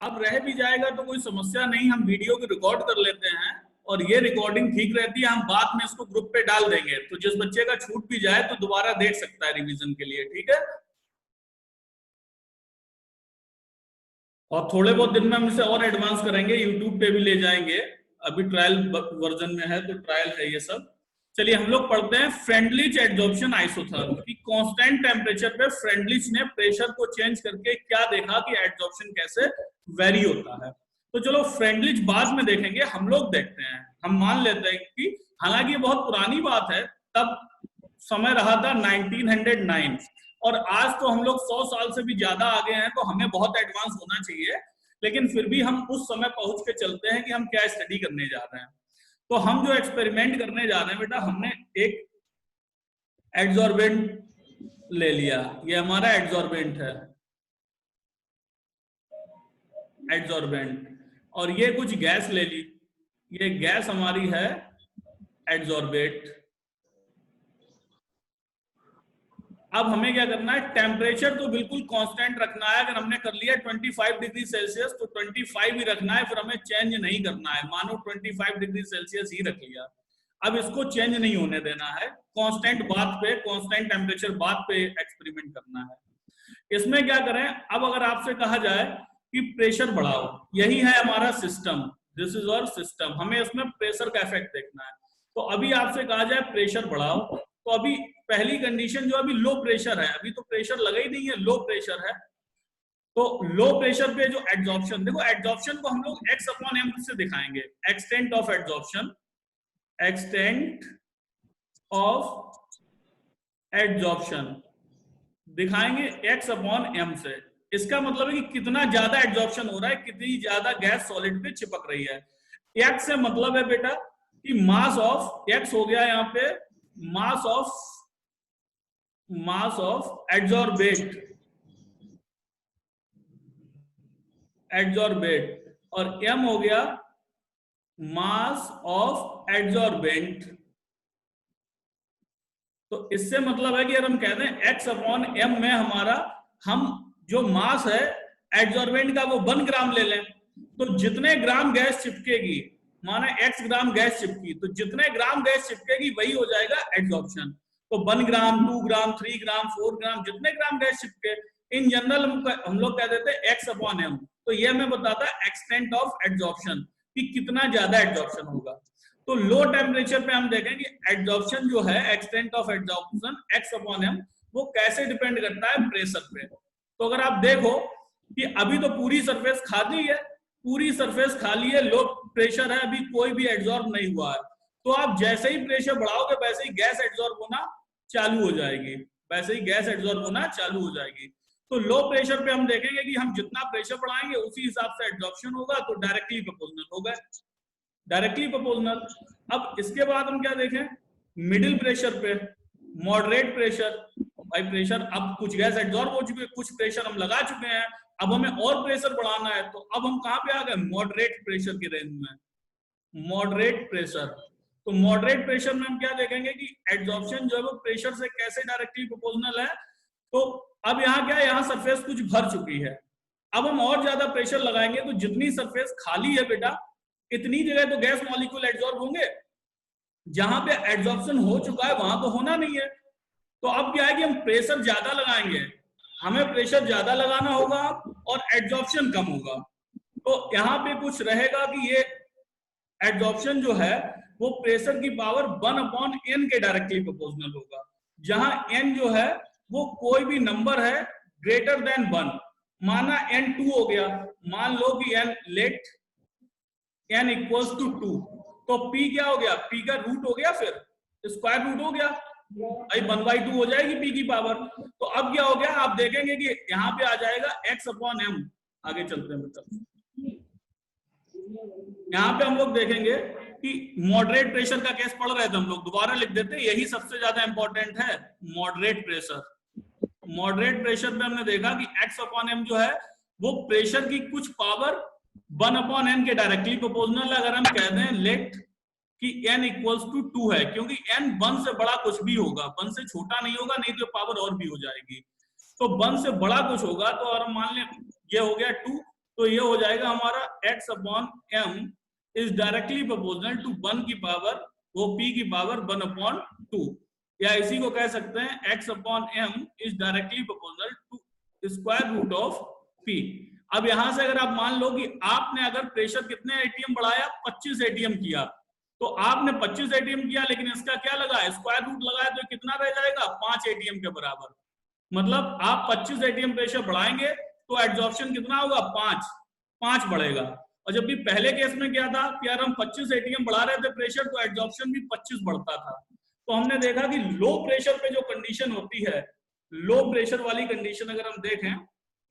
अब रह भी जाएगा तो कोई समस्या नहीं, हम वीडियो को रिकॉर्ड कर लेते हैं और ये रिकॉर्डिंग ठीक रहती है, हम बाद में इसको ग्रुप पे डाल देंगे, तो जिस बच्चे का छूट भी जाए तो दोबारा देख सकता है रिवीजन के लिए, ठीक है। और थोड़े बहुत दिन में हम इसे और एडवांस करेंगे, यूट्यूब पे भी ले जाएंगे, अभी ट्रायल वर्जन में है तो ट्रायल है ये सब। चलिए हम लोग पढ़ते हैं फ्रेंडलिच एडजॉर्प्शन आइसोथर्म की कांस्टेंट टेम्परेचर पे फ्रेंडलिच ने प्रेशर को चेंज करके क्या देखा कि एडजॉर्प्शन कैसे वेरी होता है। तो चलो फ्रेंडलिच बाद में देखेंगे, हम लोग देखते हैं। हम मान लेते हैं कि हालांकि ये बहुत पुरानी बात है, तब समय रहा था 1909 और आज तो हम लोग 100 साल से भी ज्यादा आगे हैं, तो हमें बहुत एडवांस होना चाहिए, लेकिन फिर भी हम उस समय पहुंच के चलते हैं कि हम क्या स्टडी करने जा रहे हैं। तो हम जो एक्सपेरिमेंट करने जा रहे हैं बेटा, हमने एक एड्सॉर्बेंट ले लिया, ये हमारा एड्सॉर्बेंट है, एड्सॉर्बेंट, और ये कुछ गैस ले ली, ये गैस हमारी है एड्सॉर्बेट। अब हमें क्या करना है, टेम्परेचर तो बिल्कुल कांस्टेंट रखना है। अगर हमने कर लिया 25 डिग्री सेल्सियस तो 25 ही रखना है, फिर हमें चेंज नहीं करना है, मानो 25 डिग्री सेल्सियस ही रख लिया। अब इसको चेंज नहीं होने देना है, कांस्टेंट बात पे, कांस्टेंट टेम्परेचर बात पे एक्सपेरिमेंट करना है। इसमें क्या करें, अब अगर आपसे कहा जाए कि प्रेशर बढ़ाओ, यही है हमारा system, this is our system, हमें इसमें प्रेशर का इफेक्ट देखना है। तो अभी आपसे कहा जाए प्रेशर बढ़ाओ, तो अभी पहली कंडीशन जो अभी लो प्रेशर है, अभी तो प्रेशर लगा ही नहीं है, लो प्रेशर है। तो लो प्रेशर पे जो एड्सॉर्प्शन, देखो एड्सॉर्प्शन को हम लोग x अपॉन m से दिखाएंगे, extent of adsorption, extent of adsorption दिखाएंगे x अपॉन m से। इसका मतलब है कि कितना ज्यादा एड्सॉर्प्शन हो रहा है, कितनी ज्यादा गैस सॉलिड पे चिपक रही है। x से मतलब है बेटा कि मास ऑफ, x हो गया यहाँ पे मास ऑफ एड्सॉर्बेट, और m हो गया मास ऑफ एड्सॉर्बेंट। तो इससे मतलब है कि अगर हम कहते हैं x अपॉन m में हमारा, हम जो मास है एड्सॉर्बेंट का वो 1 ग्राम ले लें, तो जितने ग्राम गैस चिपकेगी, माना x ग्राम गैस चिपकी, तो जितने ग्राम गैस चिपकेगी वही हो जाएगा एड्सॉर्प्शन। तो 1 ग्राम, 2 ग्राम, 3 ग्राम, 4 ग्राम, जितने ग्राम गैस चिपके, इन जनरल हम लोग कह देते हैं x अपॉन m। तो ये हमें बताता है एक्सटेंट ऑफ एड्सॉर्प्शन कि कितना ज्यादा एड्सॉर्प्शन होगा। तो लो टेम्परेचर पे हम देखें कि एड्सॉर्प्शन जो है, extent of adsorption x upon m, वो कैसे डिपेंड करता है प्रेशर पे। तो अगर आप देखो कि अभी तो पूरी सरफेस खाली है, पूरी सरफेस खाली है, लो प्रेशर है, अभी कोई भी एड्सॉर्ब नहीं हुआ है, तो आप जैसे ही प्रेशर बढ़ाओगे वैसे ही गैस एड्सॉर्ब होना चालू हो जाएगी, वैसे ही गैस एड्सॉर्ब होना चालू हो जाएगी। तो लो प्रेशर पे हम देखेंगे कि हम जितना प्रेशर बढ़ाएंगे उसी हिसाब से एड्सॉर्प्शन होगा, तो डायरेक्टली प्रोपोर्शनल होगा, डायरेक्टली प्रोपोर्शनल। अब इसके बाद हम क्या देखें, मिडिल प्रेशर पे, मॉडरेट प्रेशर, भाई प्रेशर अब कुछ गैस एड्सॉर्ब हो चुकी है, कुछ प्रेशर हम लगा चुके हैं, अब हमें और प्रेशर बढ़ाना है, तो अब हम कहां पे आ गए, मॉडरेट प्रेशर की रेंज में, मॉडरेट प्रेशर। तो मॉडरेट प्रेशर में हम क्या देखेंगे कि एड्सॉर्प्शन जो है वो प्रेशर से कैसे डायरेक्टली प्रोपोर्शनल है। तो अब यहाँ क्या है, यहाँ सरफेस कुछ भर चुकी है, अब हम और ज्यादा प्रेशर लगाएंगे तो जितनी सरफेस खाली है बेटा, इतनी जगह तो गैस मॉलिक्यूल एड्सॉर्ब होंगे, जहां पे एड्सॉर्प्शन हो चुका है वहां तो होना नहीं है। तो अब क्या है कि हम प्रेशर ज्यादा लगाएंगे, हमें प्रेशर ज्यादा लगाना होगा और एड्सॉर्प्शन कम होगा। तो यहाँ पे कुछ रहेगा कि ये एड्सॉर्प्शन जो है वो प्रेशर की पावर 1 अपॉन n के डायरेक्टली प्रोपोर्शनल होगा, जहां n जो है वो कोई भी नंबर है ग्रेटर देन 1, माना n 2 हो गया, मान लो कि n let n equals to 2, तो p क्या हो गया, p का रूट हो गया, फिर स्क्वायर रूट हो गया, भाई 1/2 हो जाएगी p की पावर। तो अब क्या हो गया, आप देखेंगे कि यहाँ पे आ जाएगा x अपॉन m। आगे चलते हैं बेटा, यहाँ पे हम लोग देखेंगे कि मॉडरेट प्रेशर का केस पढ़ रहे थे हम लोग, दोबारा लिख देते हैं, यही सबसे ज्यादा इंपॉर्टेंट है, मॉडरेट प्रेशर। मॉडरेट प्रेशर पे हमने देखा कि x अपॉन m जो है वो प्रेशर की कुछ पावर 1 अपॉन n के डायरेक्टली प्रोपोर्शनल है। अगर हम कह दें लेट कि n इक्वल्स टू 2 है, क्योंकि n 1 से बड़ा कुछ भी होगा, 1 से छोटा नहीं होगा, नहीं तो पावर और भी हो जाएगी। तो 1 से बड़ा कुछ होगा, तो अगर मान लें ये हो गया 2, तो ये हो जाएगा हमारा x upon m is directly proportional to 1 की पावर वो p की पावर 1/2, या इसी को कह सकते हैं x upon m is directly proportional to square root of p। अब यहां से अगर आप मान लो कि आपने अगर प्रेशर कितने एटीएम बढ़ाया, 25 एटीएम किया, तो आपने 25 एटीएम किया लेकिन इसका क्या लगा, स्क्वायर रूट लगाया, तो कितना रह जाएगा, 5 एटीएम के बराबर। मतलब आप 25 एटीएम प्रेशर बढ़ाएंगे तो एड्जॉर्प्शन कितना होगा, 5 बढ़ेगा। और जब भी पहले केस में क्या था कि यार हम 25 एटीएम बढ़ा रहे थे प्रेशर, तो एड्जॉर्प्शन भी 25 बढ़ता था। तो हमने देखा कि लो प्रेशर पे जो कंडीशन होती है, लो प्रेशर वाली कंडीशन अगर हम देखें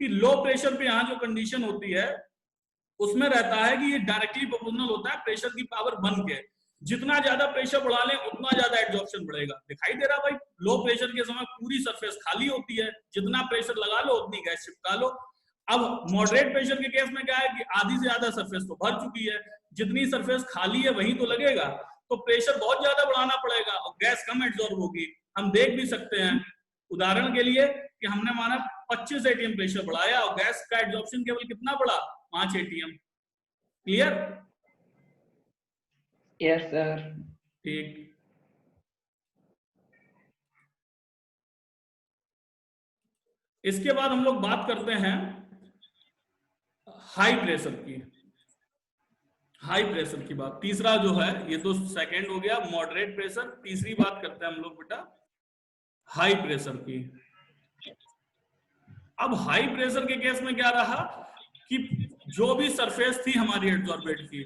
कि लो प्रेशर पे यहाँ जो कंडीशन होती है उसमें रहता है कि ये डायरेक्टली प्रोपोर्शनल होता है प्रेशर की पावर 1 के। जितना ज्यादा प्रेशर बढ़ा लें उतना ज्यादा एड्जॉर्प्शन बढ़ेगा। दिखाई दे रहा भाई, लो प्रेशर के समय पूरी सरफेस खाली होती है, जितना प्रेशर लगा लो उतनी गैस चिपका लो। अब मॉडरेट प्रेशर के केस में क्या है कि आधी से ज्यादा सरफेस तो भर चुकी है, जितनी सरफेस खाली है वही तो लगेगा, तो प्रेशर बहुत ज्यादा बढ़ाना पड़ेगा और गैस कम एब्जॉर्ब होगी। हम देख भी सकते हैं उदाहरण के लिए कि हमने माना 25 एटीएम प्रेशर बढ़ाया और गैस का एब्जॉर्प्शन केवल कितना बढ़ा, 5 एटीएम। क्लियर? Yes sir. ठीक। इसके बाद हम लोग बात करते हैं हाई प्रेशर की। हाई प्रेशर की बात, तीसरा जो है, ये तो सेकंड हो गया मॉडरेट प्रेशर, तीसरी बात करते हैं हम लोग बेटा हाई प्रेशर की। अब हाई प्रेशर के केस में क्या रहा कि जो भी सरफेस थी हमारी एड्जॉर्बेट की,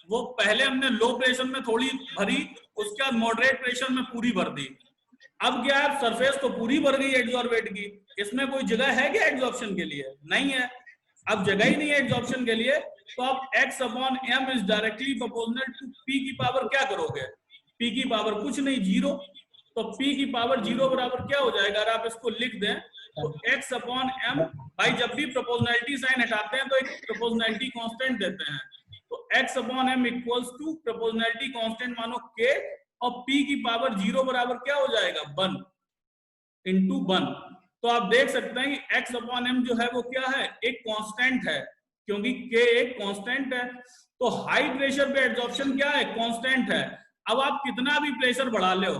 वो पहले हमने लो प्रेशर में थोड़ी भरी, उसके बाद मॉडरेट प्रेशर में पूरी भर दी। अब क्या है, सरफेस तो पूरी भर गई एड्जॉर्बेट की, इसमें कोई जगह है क्या एड्जॉर्प्शन के लिए, नहीं है। अब जगह ही नहीं है एड्जॉर्प्शन के लिए, तो आप x upon m is directly proportional to p की पावर क्या करोगे, p की पावर कुछ नहीं, 0। तो p की पावर 0 बराबर क्या हो जाएगा, अगर आप इसको लिख दें तो x अपॉन m, भाई जब भी प्रोपोर्शनैलिटी साइन हटाते हैं तो एक प्रोपोर्शनैलिटी कांस्टेंट देते हैं, तो x upon m equals to proportionality constant मानो k, और p की पावर 0 बराबर क्या हो जाएगा, 1 इंटू 1। तो आप देख सकते हैं कि x अपॉन m जो है वो क्या है, एक कांस्टेंट है, क्योंकि k एक कांस्टेंट है। तो हाई प्रेशर पे एब्जॉर्प्शन क्या है, कांस्टेंट है। अब आप कितना भी प्रेशर बढ़ा लो,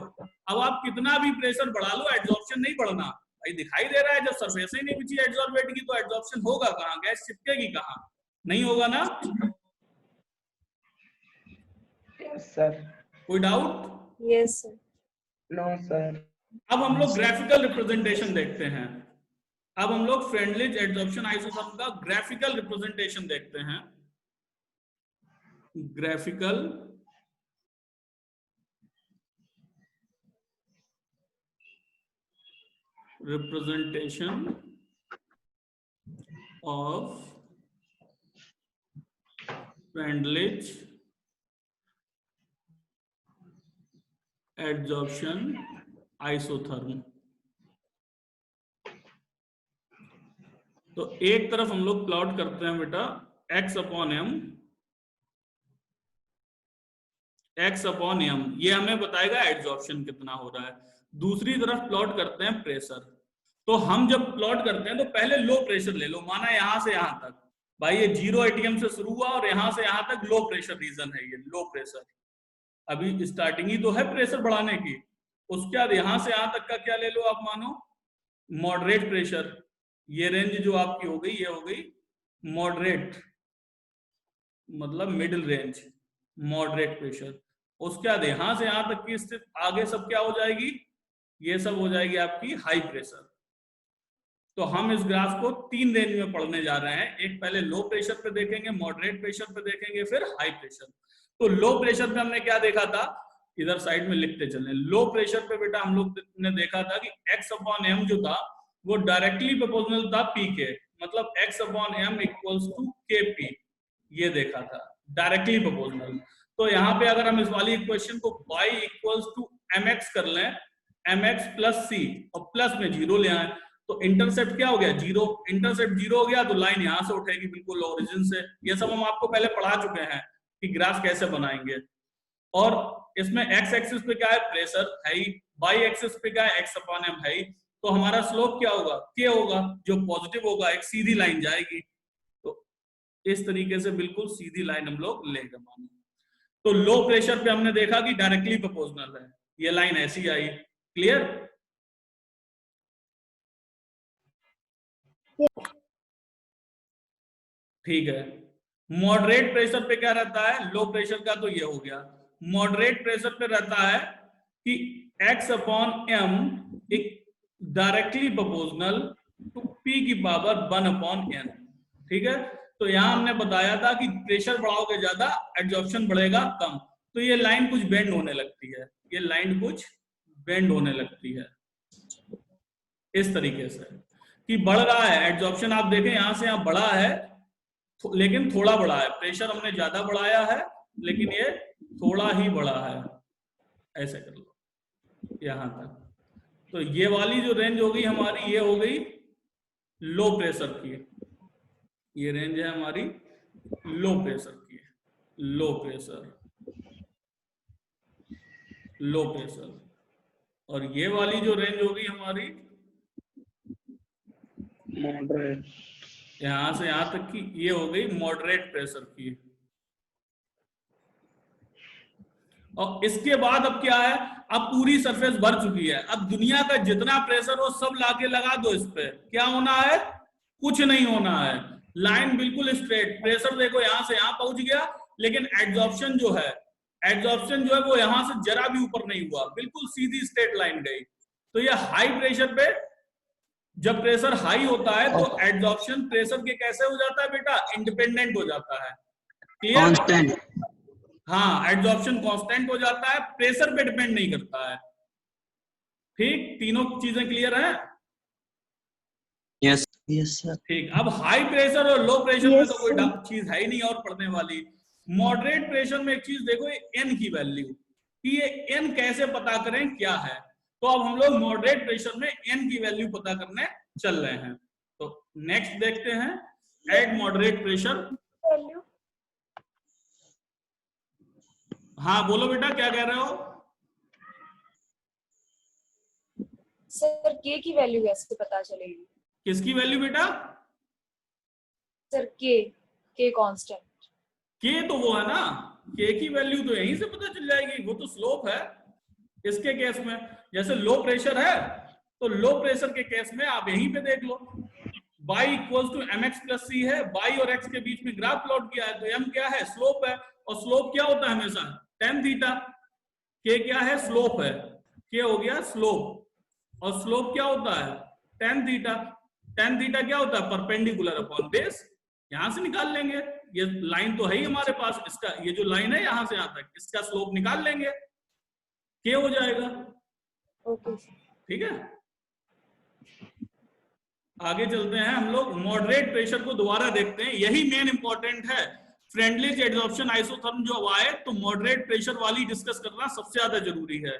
अब आप कितना भी प्रेशर बढ़ा लो, एब्जॉर्प्शन नहीं बढ़ना। भाई दिखाई दे रहा है जब सरफेस ही नहीं बची एब्जॉर्बेट की तो एब्जॉर्प्शन होगा कहां, गैस चिपकेगी कहां, नहीं होगा ना। Yes sir. कोई doubt? Yes sir. No sir. अब हम लोग ग्राफिकल रिप्रेजेंटेशन देखते हैं। अब हम लोग फ्रेंडलिज एड्जॉर्प्शन आइसोथर्म का ग्राफिकल रिप्रेजेंटेशन देखते हैं। Graphical representation of Freundlich adsorption isotherm. तो एक तरफ हम लोग प्लॉट करते हैं बेटा x upon m, x upon m, ये हमें बताएगा एड्जॉर्प्शन कितना हो रहा है। दूसरी तरफ प्लॉट करते हैं प्रेशर। तो हम जब प्लॉट करते हैं तो पहले लो प्रेशर ले लो, माना यहां से यहां तक, भाई ये 0 एटीएम से शुरू हुआ और यहां से यहां तक लो प्रेशर रीजन है, ये लो प्रेशर, अभी स्टार्टिंग ही तो है प्रेशर बढ़ाने की। उसके बाद यहां से यहां तक का क्या ले लो आप, मानो मॉडरेट प्रेशर, ये रेंज जो आपकी हो गई, ये हो गई मॉडरेट, मतलब मिडिल रेंज, मॉडरेट प्रेशर। उसके बाद यहां से यहां तक की स्थिति आगे सब क्या हो जाएगी, ये सब हो जाएगी आपकी हाई प्रेशर। तो हम इस ग्राफ को 3 रेंज में पढ़ने जा रहे हैं, एक पहले लो प्रेशर पे देखेंगे, मॉडरेट प्रेशर पे देखेंगे, फिर हाई प्रेशर। तो लो प्रेशर पे हमने क्या देखा था, इधर साइड में लिखते चले। लो प्रेशर पे बेटा हम लोग ने देखा था कि x अपॉन m जो था वो डायरेक्टली प्रोपोर्शनल था p के, मतलब x upon m equals to kp, ये देखा था डायरेक्टली प्रोपोर्शनल। तो यहाँ पे अगर हम इस वाली इक्वेशन को y इक्वल्स टू mx कर लें, mx प्लस c, और प्लस में 0 ले आए, तो इंटरसेप्ट क्या हो गया, 0। इंटरसेप्ट 0 हो गया तो लाइन यहां से उठेगी बिल्कुल ओरिजिन से। ये सब हम आपको पहले पढ़ा चुके हैं कि ग्राफ कैसे बनाएंगे। और इसमें x एक्सिस पे क्या है, प्रेशर है, y एक्सिस पे क्या है, x अपॉन m है, तो हमारा स्लोप क्या होगा, k होगा, जो पॉजिटिव होगा, एक सीधी लाइन जाएगी। तो इस तरीके से बिल्कुल सीधी लाइन हम लोग लेंगे मानो। तो लो प्रेशर पे हमने देखा कि डायरेक्टली प्रोपोर्शनल है, ये लाइन ऐसी आई। क्लियर? ठीक है। मॉडरेट प्रेशर पे क्या रहता है? लो प्रेशर का तो ये हो गया। मॉडरेट प्रेशर पे रहता है कि x अपॉन m एक डायरेक्टली प्रोपोर्शनल टू p की पावर 1 अपॉन n। ठीक है, तो यहां हमने बताया था कि प्रेशर बढ़ाओगे ज्यादा, एड्जॉर्प्शन बढ़ेगा कम। तो ये लाइन कुछ बेंड होने लगती है, ये लाइन कुछ बेंड होने लगती है इस तरीके से कि बढ़ रहा है एड्जॉर्प्शन। आप देखें यहां से यहां बढ़ा है, लेकिन थोड़ा बढ़ा है। प्रेशर हमने ज्यादा बढ़ाया है, लेकिन ये थोड़ा ही बढ़ा है। ऐसे कर लो यहां तक। तो ये वाली जो रेंज होगी हमारी, ये हो गई लो प्रेशर की। ये रेंज है हमारी लो प्रेशर की। Low pressure, low pressure. और ये वाली जो रेंज होगी हमारी मॉडरेट, यहां से यहां तक की, ये हो गई मॉडरेट प्रेशर की। और इसके बाद अब क्या है? अब पूरी सरफेस भर चुकी है। अब दुनिया का जितना प्रेशर हो सब लाके लगा दो इस पे, क्या होना है? कुछ नहीं होना है। लाइन बिल्कुल स्ट्रेट। प्रेशर देखो यहां से यहां पहुंच गया, लेकिन एड्जॉर्प्शन जो है, एड्जॉर्प्शन जो है वो यहां से जरा भी ऊपर नहीं हुआ, बिल्कुल सीधी स्ट्रेट लाइन गई। तो ये हाई प्रेशर पे, जब प्रेशर हाई होता है तो एड्जॉर्प्शन प्रेशर के कैसे हो जाता है बेटा? इंडिपेंडेंट हो जाता है। क्लियर? कांस्टेंट। हाँ, एड्जॉर्प्शन कांस्टेंट हो जाता है, प्रेशर पे डिपेंड नहीं करता है। ठीक, तीनों चीजें क्लियर हैं? Yes yes sir. ठीक। अब हाई प्रेशर और लो प्रेशर में तो कोई चीज है ही नहीं और पढ़ने वाली। मॉडरेट प्रेशर में एक चीज देखो, एन की वैल्यू, कि ये एन कैसे पता करें क्या है। तो अब हम लोग मॉडरेट प्रेशर में एन की वैल्यू पता करने चल रहे हैं। तो नेक्स्ट देखते हैं, एट मॉडरेट प्रेशर। हाँ बोलो बेटा, क्या कह रहे हो? सर के की वैल्यू कैसे पता चलेगी? किसकी वैल्यू बेटा? सर के कांस्टेंट। के तो वो है ना, के की वैल्यू तो यहीं से पता चल जाएगी, वो तो स्लोप है। इसके केस में जैसे लो प्रेशर है, तो लो प्रेशर के केस में आप यहीं पे देख लो, y equals to mx plus c है। y और x के बीच में ग्राफ प्लॉट किया है, तो m क्या है? स्लोप है। और स्लोप क्या होता है हमेशा? tan theta. k क्या है? स्लोप है। k हो गया स्लोप। और स्लोप क्या होता है? tan theta. tan थीटा क्या होता है? Perpendicular upon base. यहां से निकाल लेंगे, ये लाइन तो है ही हमारे पास, इसका ये जो लाइन है यहां से यहां तक, इसका स्लोप निकाल लेंगे, k हो जाएगा। ओके ठीक है, आगे चलते हैं हम लोग। मॉडरेट प्रेशर को दोबारा देखते हैं, यही मेन इंपॉर्टेंट है। फ्रेंडली एड्जॉर्प्शन आइसोथर्म जो आए, तो मॉडरेट प्रेशर वाली डिस्कस करना सबसे ज्यादा जरूरी है।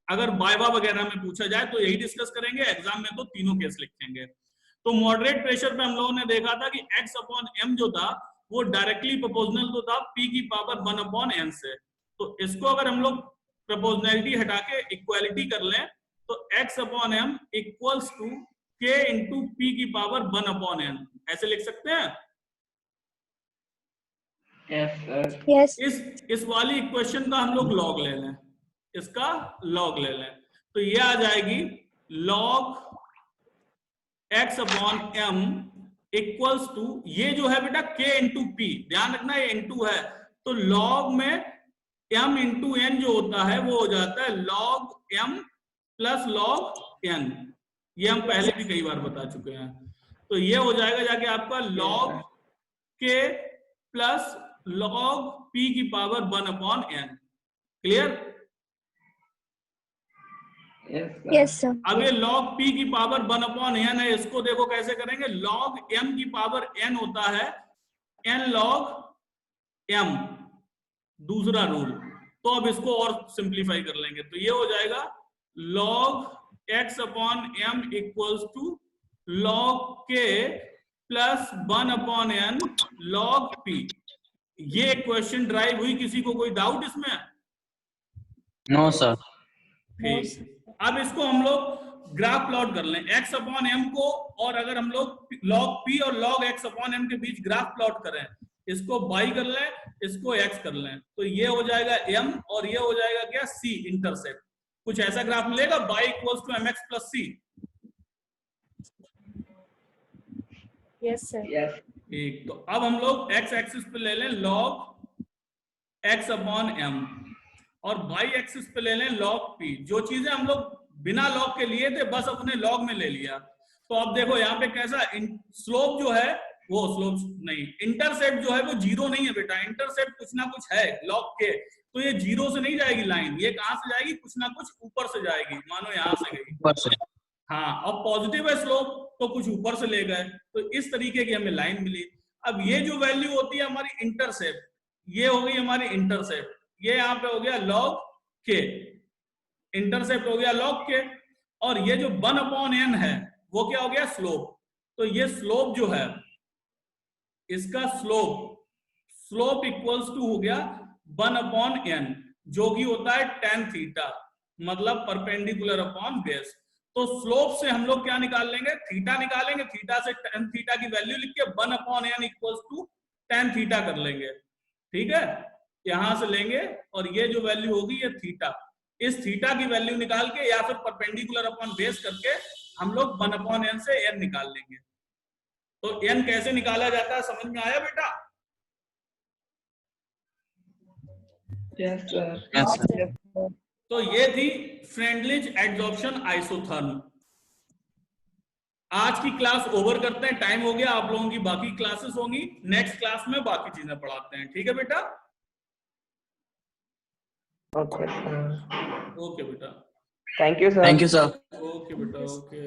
अगर वाइवा वगैरह में पूछा जाए तो यही डिस्कस करेंगे, एग्जाम में तो तीनों केस लिखेंगे। तो मॉडरेट प्रेशर पे हम लोगों ने देखा था कि x अपॉन m जो था वो डायरेक्टली प्रोपोर्शनल तो था p की पावर 1 अपॉन n से। तो इसको अगर हम लोग प्रोपोर्शनैलिटी हटा के इक्वालिटी कर लें, तो x upon m equals to k into p की पावर 1 अपॉन n, ऐसे लिख सकते हैं। यस सर, यस इस वाली इक्वेशन का हम लोग लॉग ले लें, इसका लॉग ले लें, तो ये आ जाएगी log x upon m equals to, ये जो है बेटा k इंटू p, ध्यान रखना ये इंटू है, तो लॉग में m इंटू n जो होता है वो हो जाता है log m plus log n। ये हम पहले भी कई बार बता चुके हैं। तो ये हो जाएगा जाके आपका log k plus log p की power 1 upon n। Clear? Yes sir. अब ये log p की पावर 1 अपॉन n है, इसको देखो कैसे करेंगे। log m की पावर n होता है n log m, दूसरा रूल। तो अब इसको और सिंप्लीफाई कर लेंगे, तो ये हो जाएगा log x upon m equals to log k plus 1 upon n log p। ये क्वेश्चन ड्राइव हुई, किसी को कोई डाउट इसमें? No sir. ठीक, अब इसको हम लोग ग्राफ प्लॉट कर लें x अपॉन m को, और अगर हम लोग log p और log x अपॉन m के बीच ग्राफ प्लॉट करें इसको बाई कर लें, इसको एक्स कर लें, तो ये हो जाएगा m और ये हो जाएगा क्या c इंटरसेप्ट। कुछ ऐसा ग्राफ मिलेगा y equals to mx plus c। Yes sir. Yes. ठीक, तो अब हम लोग x एक्सिस पे ले लें log x अपॉन m और y एक्सिस पे ले लें log p। जो चीजें हम लोग बिना log के लिए थे बस अपने log में ले लिया। तो अब देखो यहाँ पे कैसा स्लोप जो है वो स्लोप नहीं, इंटरसेप्ट जो है वो जीरो नहीं है बेटा, इंटरसेप्ट कुछ ना कुछ है log के, तो ये जीरो से नहीं जाएगी लाइन, ये कहां से जाएगी, कुछ ना कुछ ऊपर से जाएगी, मानो यहाँ से गई ऊपर से। हाँ, अब पॉजिटिव है स्लोप तो कुछ ऊपर से ले गए, तो इस तरीके की हमें लाइन मिली। अब ये जो वैल्यू होती है हमारी इंटरसेप्ट, ये हो गई हमारी इंटरसेप्ट, ये यहाँ पे हो गया log के, इंटरसेप्ट हो गया log के, और ये जो 1/n है वो क्या हो गया स्लोप। तो ये स्लोप जो है इसका स्लोप इक्वल्स टू हो गया 1/n, जो कि होता है tan थीटा, मतलब परपेंडिकुलर अपॉन बेस। तो स्लोप से हम लोग क्या निकाल लेंगे, थीटा निकालेंगे, थीटा से tan थीटा की वैल्यू लिख के 1/n equals to tan theta कर लेंगे, ठीक है, यहां से लेंगे और ये जो वैल्यू होगी ये थीटा, इस थीटा की वैल्यू निकाल के या फिर परपेंडिकुलर अपॉन बेस करके हम लोग 1/n से n निकाल लेंगे। तो n कैसे निकाला जाता है समझ में आया बेटा? Yes, sir. Yes, sir. Yes, sir. तो ये थी फ्रेंडलिज एडजॉर्प्शन आइसोथर्म। आज की क्लास ओवर करते हैं, टाइम हो गया, आप लोगों की बाकी क्लासेस होंगी, नेक्स्ट क्लास में बाकी चीजें पढ़ाते हैं, ठीक है बेटा? Okay, sir. ओके बेटा, Thank you, sir. Thank you, sir. Okay बेटा, ओके।